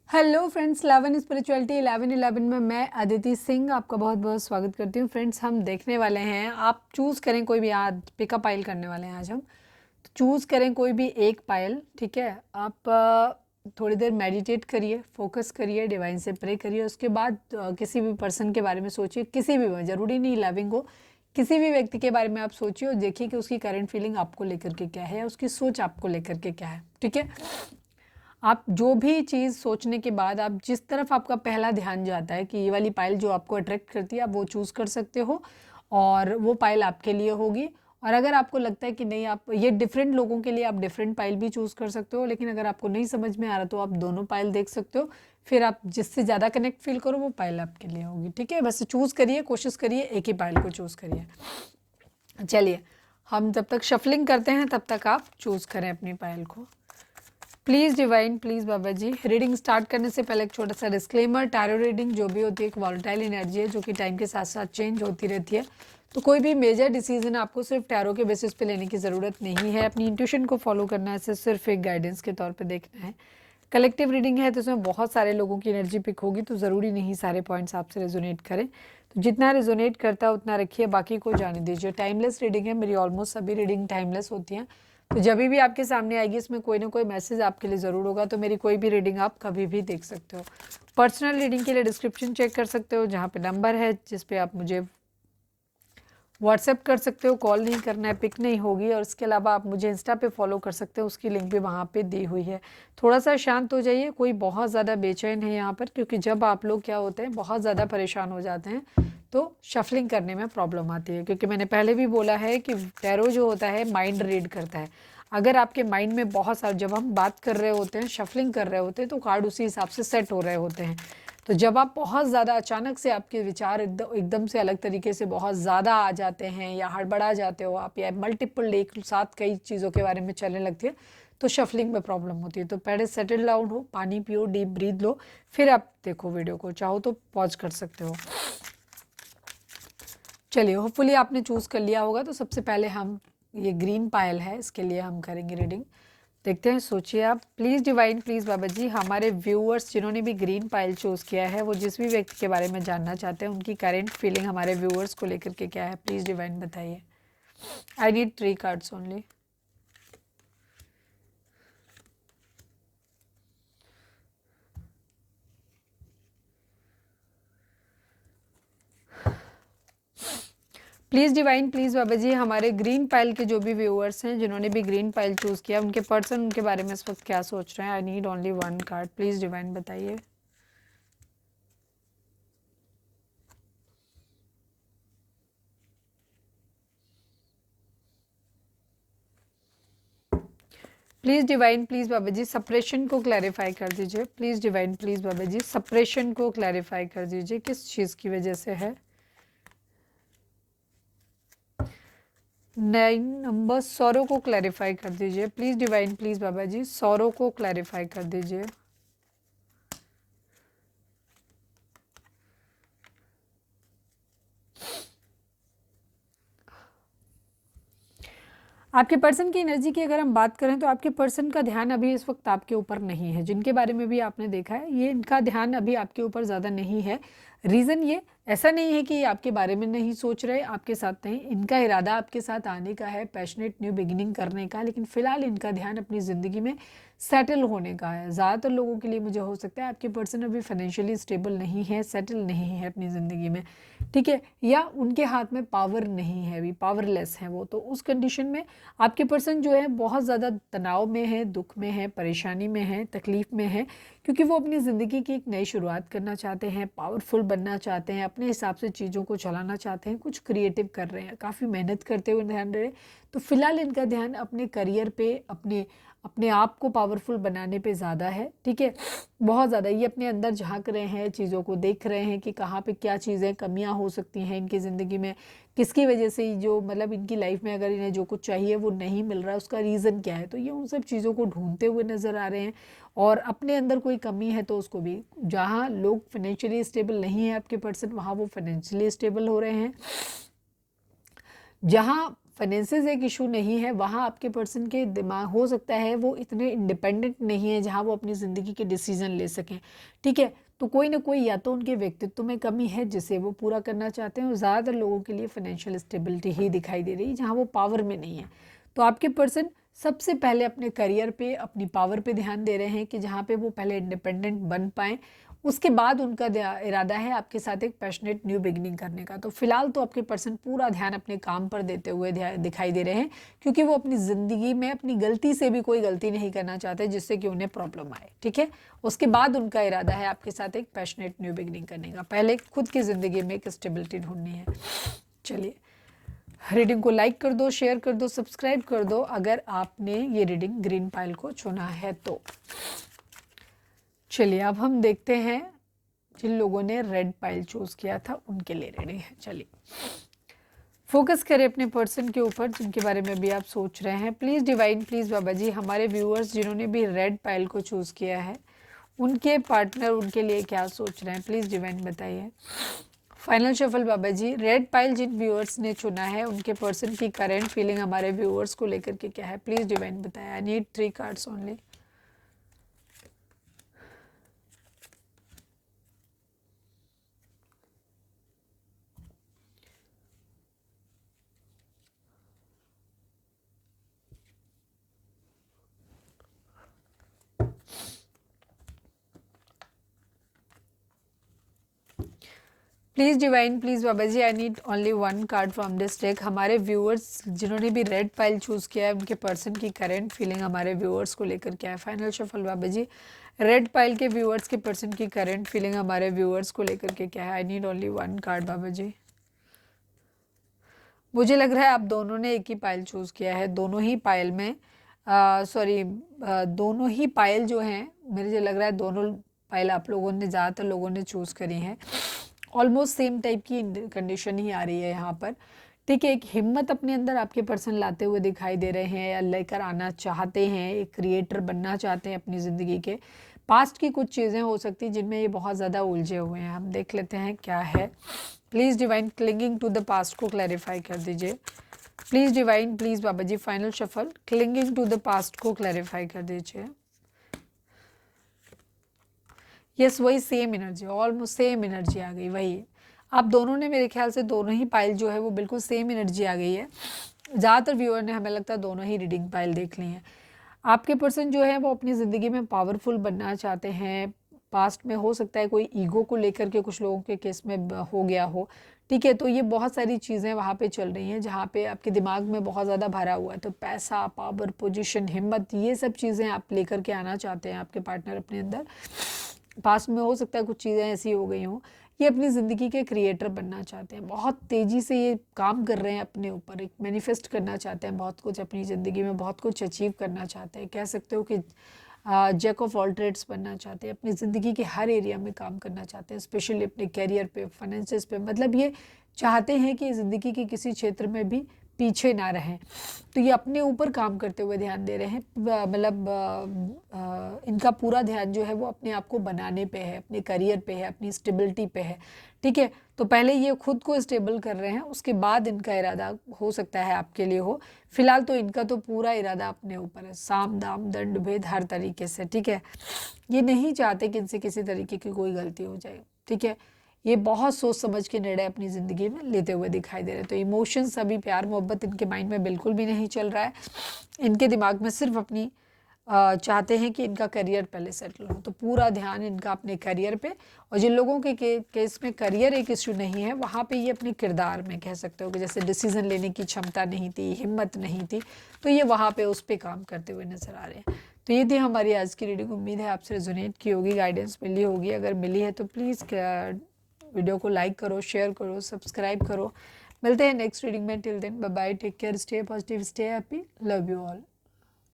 Hello friends, 11 spirituality 11 में मैं अदिति सिंह आपका बहुत बहुत स्वागत करती हूँ। फ्रेंड्स, हम देखने वाले हैं, आप चूज़ करें कोई भी, आज पिकअप पाइल करने वाले हैं। आज हम तो चूज़ करें कोई भी एक पाइल, ठीक है। आप थोड़ी देर मेडिटेट करिए, फोकस करिए, डिवाइन से प्रे करिए। उसके बाद किसी भी पर्सन के बारे में सोचिए, किसी भी, ज़रूरी नहीं लविंग हो, किसी भी व्यक्ति के बारे में आप सोचिए और देखिए कि उसकी करंट फीलिंग आपको लेकर के क्या है, उसकी सोच आपको लेकर के क्या है, ठीक है। आप जो भी चीज़ सोचने के बाद आप जिस तरफ आपका पहला ध्यान जाता है कि ये वाली पाइल जो आपको अट्रैक्ट करती है, आप वो चूज़ कर सकते हो और वो पाइल आपके लिए होगी। और अगर आपको लगता है कि नहीं, आप ये डिफरेंट लोगों के लिए आप डिफरेंट पाइल भी चूज़ कर सकते हो, लेकिन अगर आपको नहीं समझ में आ रहा तो आप दोनों पाइल देख सकते हो। फिर आप जिससे ज़्यादा कनेक्ट फील करो वो पाइल आपके लिए होगी, ठीक है। बस चूज़ करिए, कोशिश करिए एक ही पाइल को चूज़ करिए। चलिए, हम जब तक शफलिंग करते हैं तब तक आप चूज़ करें अपनी पाइल को। प्लीज़ डिवाइन, प्लीज़ बाबा जी। रीडिंग स्टार्ट करने से पहले एक छोटा सा डिस्क्लेमर, टैरो रीडिंग जो भी होती है एक वॉलेटाइल एनर्जी है जो कि टाइम के साथ साथ चेंज होती रहती है। तो कोई भी मेजर डिसीजन आपको सिर्फ टैरो के बेसिस पे लेने की ज़रूरत नहीं है। अपनी इंट्यूशन को फॉलो करना है, इसे सिर्फ एक गाइडेंस के तौर पे देखना है। कलेक्टिव रीडिंग है तो इसमें बहुत सारे लोगों की एनर्जी पिक होगी, तो ज़रूरी नहीं सारे पॉइंट्स आपसे रेजोनेट करें। तो जितना रेजोनेट करता है उतना रखिए, बाकी को जाने दीजिए। टाइमलेस रीडिंग है, मेरी ऑलमोस्ट सभी रीडिंग टाइमलेस होती हैं। तो जब भी आपके सामने आएगी इसमें कोई ना कोई मैसेज आपके लिए ज़रूर होगा, तो मेरी कोई भी रीडिंग आप कभी भी देख सकते हो। पर्सनल रीडिंग के लिए डिस्क्रिप्शन चेक कर सकते हो, जहाँ पे नंबर है जिस पे आप मुझे व्हाट्सएप कर सकते हो। कॉल नहीं करना है, पिक नहीं होगी। और इसके अलावा आप मुझे इंस्टा पे फॉलो कर सकते हो, उसकी लिंक भी वहाँ पे दी हुई है। थोड़ा सा शांत हो जाइए, कोई बहुत ज़्यादा बेचैन है यहाँ पर, क्योंकि जब आप लोग क्या होते हैं बहुत ज़्यादा परेशान हो जाते हैं तो शफलिंग करने में प्रॉब्लम आती है। क्योंकि मैंने पहले भी बोला है कि टैरो जो होता है माइंड रीड करता है। अगर आपके माइंड में बहुत सारे, जब हम बात कर रहे होते हैं, शफलिंग कर रहे होते हैं, तो कार्ड उसी हिसाब से सेट हो रहे होते हैं। तो जब आप बहुत ज़्यादा अचानक से आपके विचार एकदम से अलग तरीके से बहुत ज़्यादा आ जाते हैं या हड़बड़ा जाते हो आप, या मल्टीपल एक साथ कई चीज़ों के बारे में चलने लगती है, तो शफलिंग में प्रॉब्लम होती है। तो पहले सेटल डाउन हो, पानी पियो, डीप ब्रीथ लो, फिर आप देखो वीडियो को। चाहो तो पॉज कर सकते हो। चलिए, होपफुली आपने चूज़ कर लिया होगा। तो सबसे पहले हम, ये ग्रीन पायल है, इसके लिए हम करेंगे रीडिंग। देखते हैं, सोचिए आप। प्लीज़ डिवाइन, प्लीज़ बाबा जी, हमारे व्यूअर्स जिन्होंने भी ग्रीन पाइल चूज़ किया है, वो जिस भी व्यक्ति के बारे में जानना चाहते हैं, उनकी करेंट फीलिंग हमारे व्यूअर्स को लेकर के क्या है, प्लीज़ डिवाइन बताइए। I need 3 cards only. Please divine, please बाबा जी, हमारे ग्रीन पाइल के जो भी व्यूअर्स हैं जिन्होंने भी ग्रीन पाइल चूज़ किया, उनके पर्सन उनके बारे में इस वक्त क्या सोच रहे हैं। I need only 1 card, please divine बताइए। Please divine, please Baba ji, suppression को क्लैरिफाई कर दीजिए। Please divine, please Baba ji, suppression को क्लैरिफाई कर दीजिए, किस चीज़ की वजह से है। 9 नंबर, सौरो को क्लैरिफाई कर दीजिए। प्लीज़ डिवाइन, प्लीज़ बाबा जी, सौरो को क्लैरिफाई कर दीजिए। आपके पर्सन की एनर्जी की अगर हम बात करें तो आपके पर्सन का ध्यान अभी इस वक्त आपके ऊपर नहीं है। जिनके बारे में भी आपने देखा है, ये इनका ध्यान अभी आपके ऊपर ज़्यादा नहीं है। रीज़न ये, ऐसा नहीं है कि ये आपके बारे में नहीं सोच रहे, आपके साथ नहीं, इनका इरादा आपके साथ आने का है, पैशनेट न्यू बिगिनिंग करने का, लेकिन फ़िलहाल इनका ध्यान अपनी ज़िंदगी में सेटल होने का है। ज़्यादातर लोगों के लिए मुझे हो सकता है आपके पर्सन अभी फाइनेंशियली स्टेबल नहीं है, सेटल नहीं है अपनी ज़िंदगी में, ठीक है, या उनके हाथ में पावर नहीं है, अभी पावरलेस हैं वो। तो उस कंडीशन में आपके पर्सन जो है बहुत ज़्यादा तनाव में है, दुख में है, परेशानी में है, तकलीफ़ में है, क्योंकि वो अपनी ज़िंदगी की एक नई शुरुआत करना चाहते हैं, पावरफुल बनना चाहते हैं, अपने हिसाब से चीज़ों को चलाना चाहते हैं, कुछ क्रिएटिव कर रहे हैं, काफ़ी मेहनत करते हुए ध्यान रहे। तो फिलहाल इनका ध्यान अपने करियर पे, अपने अपने आप को पावरफुल बनाने पे ज़्यादा है, ठीक है। बहुत ज़्यादा ये अपने अंदर झांक रहे हैं, चीज़ों को देख रहे हैं कि कहाँ पे क्या चीज़ें कमियां हो सकती हैं इनकी ज़िंदगी में, किसकी वजह से जो मतलब इनकी लाइफ में अगर इन्हें जो कुछ चाहिए वो नहीं मिल रहा है, उसका रीज़न क्या है। तो ये उन सब चीज़ों को ढूंढते हुए नज़र आ रहे हैं। और अपने अंदर कोई कमी है तो उसको भी, जहाँ लोग फाइनेंशियली स्टेबल नहीं है आपके पर्सन, वहाँ वो फाइनेंशियली स्टेबल हो रहे हैं। जहाँ फाइनेंसेस एक इशू नहीं है, वहाँ आपके पर्सन के दिमाग हो सकता है वो इतने इंडिपेंडेंट नहीं है जहाँ वो अपनी ज़िंदगी के डिसीजन ले सकें, ठीक है। तो कोई ना कोई या तो उनके व्यक्तित्व में कमी है जिसे वो पूरा करना चाहते हैं, और ज़्यादातर लोगों के लिए फाइनेंशियल स्टेबिलिटी ही दिखाई दे रही है जहाँ वो पावर में नहीं है। तो आपके पर्सन सबसे पहले अपने करियर पे, अपनी पावर पे ध्यान दे रहे हैं कि जहाँ पे वो पहले इंडिपेंडेंट बन पाएँ, उसके बाद उनका इरादा है आपके साथ एक पैशनेट न्यू बिगिनिंग करने का। तो फिलहाल तो आपके पर्सन पूरा ध्यान अपने काम पर देते हुए दिखाई दे रहे हैं, क्योंकि वो अपनी ज़िंदगी में अपनी गलती से भी कोई गलती नहीं करना चाहते जिससे कि उन्हें प्रॉब्लम आए, ठीक है। उसके बाद उनका इरादा है आपके साथ एक पैशनेट न्यू बिगिनिंग करने का, पहले खुद की ज़िंदगी में एक स्टेबिलिटी ढूंढनी है। चलिए, रीडिंग को लाइक कर दो, शेयर कर दो, सब्सक्राइब कर दो अगर आपने ये रीडिंग ग्रीन पाइल को चुना है तो। चलिए, अब हम देखते हैं जिन लोगों ने रेड पाइल चूज किया था उनके लिए रीडिंग है। चलिए, फोकस करें अपने पर्सन के ऊपर जिनके बारे में भी आप सोच रहे हैं। प्लीज़ डिवाइन, प्लीज़ बाबा जी, हमारे व्यूअर्स जिन्होंने भी रेड पाइल को चूज़ किया है उनके पार्टनर उनके लिए क्या सोच रहे हैं, प्लीज़ डिवाइन बताइए। फाइनल शफल बाबा जी, रेड पाइल जिन व्यूअर्स ने चुना है उनके पर्सन की करेंट फीलिंग हमारे व्यूअर्स को लेकर के क्या है, प्लीज़ डिवाइन बताइए। I need 3 cards only. Please divine, please बाबा जी, I need only 1 card from this deck. हमारे व्यूअर्स जिन्होंने भी रेड पाइल चूज़ किया है उनके पर्सन की करेंट फीलिंग हमारे व्यूअर्स को लेकर क्या है। फाइनल शफल बाबा जी, रेड पाइल के व्यूअर्स के पर्सन की करेंट फीलिंग हमारे व्यूअर्स को लेकर के क्या है। आई नीड ओनली 1 कार्ड बाबा जी। मुझे लग रहा है आप दोनों ने एक ही पाइल चूज़ किया है, दोनों ही पाइल में दोनों ही पाइल जो हैं, मुझे लग रहा है दोनों पाइल आप लोगों ने, ज़्यादातर लोगों ने चूज़ करी हैं। ऑलमोस्ट सेम टाइप की कंडीशन ही आ रही है यहाँ पर, ठीक है। एक हिम्मत अपने अंदर आपके पर्सन लाते हुए दिखाई दे रहे हैं या लेकर आना चाहते हैं, एक क्रिएटर बनना चाहते हैं अपनी ज़िंदगी के। पास्ट की कुछ चीज़ें हो सकती हैं जिनमें ये बहुत ज़्यादा उलझे हुए हैं, हम देख लेते हैं क्या है। Please divine, clinging to the past को क्लैरिफाई कर दीजिए। Please divine, please Baba ji, final shuffle, clinging to the past को क्लैरिफाई कर दीजिए। यस, वही same energy, almost same energy आ गई, वही आप दोनों ने, मेरे ख्याल से दोनों ही पाइल जो है वो बिल्कुल सेम एनर्जी आ गई है। ज़्यादातर व्यूअर ने, हमें लगता है, दोनों ही रीडिंग पाइल देख ली हैं। आपके पर्सन जो है वो अपनी ज़िंदगी में पावरफुल बनना चाहते हैं। पास्ट में हो सकता है कोई ईगो को लेकर के कुछ लोगों के केस में हो गया हो, ठीक है। तो ये बहुत सारी चीज़ें वहाँ पे चल रही हैं जहाँ पे आपके दिमाग में बहुत ज़्यादा भरा हुआ है। तो पैसा, पावर, पोजीशन, हिम्मत, ये सब चीज़ें आप लेकर के आना चाहते हैं आपके पार्टनर अपने अंदर। पास्ट में हो सकता है कुछ चीज़ें ऐसी हो गई हों, ये अपनी ज़िंदगी के क्रिएटर बनना चाहते हैं, बहुत तेज़ी से ये काम कर रहे हैं अपने ऊपर, एक मैनिफेस्ट करना चाहते हैं बहुत कुछ अपनी ज़िंदगी में, बहुत कुछ अचीव करना चाहते हैं। कह सकते हो कि जैक ऑफ ऑल ट्रेड्स बनना चाहते हैं, अपनी ज़िंदगी के हर एरिया में काम करना चाहते हैं, स्पेशली अपने कैरियर पे, फाइनेंसेस पे। मतलब ये चाहते हैं कि ज़िंदगी के किसी क्षेत्र में भी पीछे ना रहें। तो ये अपने ऊपर काम करते हुए ध्यान दे रहे हैं, मतलब इनका पूरा ध्यान जो है वो अपने आप को बनाने पे है, अपने करियर पे है, अपनी स्टेबिलिटी पे है, ठीक है। तो पहले ये खुद को स्टेबल कर रहे हैं, उसके बाद इनका इरादा हो सकता है आपके लिए हो। फिलहाल तो इनका तो पूरा इरादा अपने ऊपर है, साम दाम दंड भेद हर तरीके से, ठीक है। ये नहीं चाहते कि इनसे किसी तरीके की कोई गलती हो जाए, ठीक है। ये बहुत सोच समझ के निर्णय अपनी ज़िंदगी में लेते हुए दिखाई दे रहे हैं। तो इमोशंस, अभी प्यार मोहब्बत इनके माइंड में बिल्कुल भी नहीं चल रहा है। इनके दिमाग में सिर्फ अपनी चाहते हैं कि इनका करियर पहले सेटल हो, तो पूरा ध्यान इनका अपने करियर पे। और जिन लोगों के केस में करियर एक इशू नहीं है, वहाँ पे ये अपने किरदार में, कह सकते हो कि जैसे डिसीज़न लेने की क्षमता नहीं थी, हिम्मत नहीं थी, तो ये वहाँ पे उस पर काम करते हुए नज़र आ रहे हैं। तो ये थी हमारी आज की रीडिंग। उम्मीद है आपसे रेजोनेट की होगी, गाइडेंस मिली होगी। अगर मिली है तो प्लीज़ वीडियो को लाइक करो, शेयर करो, सब्सक्राइब करो। मिलते हैं नेक्स्ट रीडिंग में। Till then bye bye, take care, stay positive, stay happy, love you all.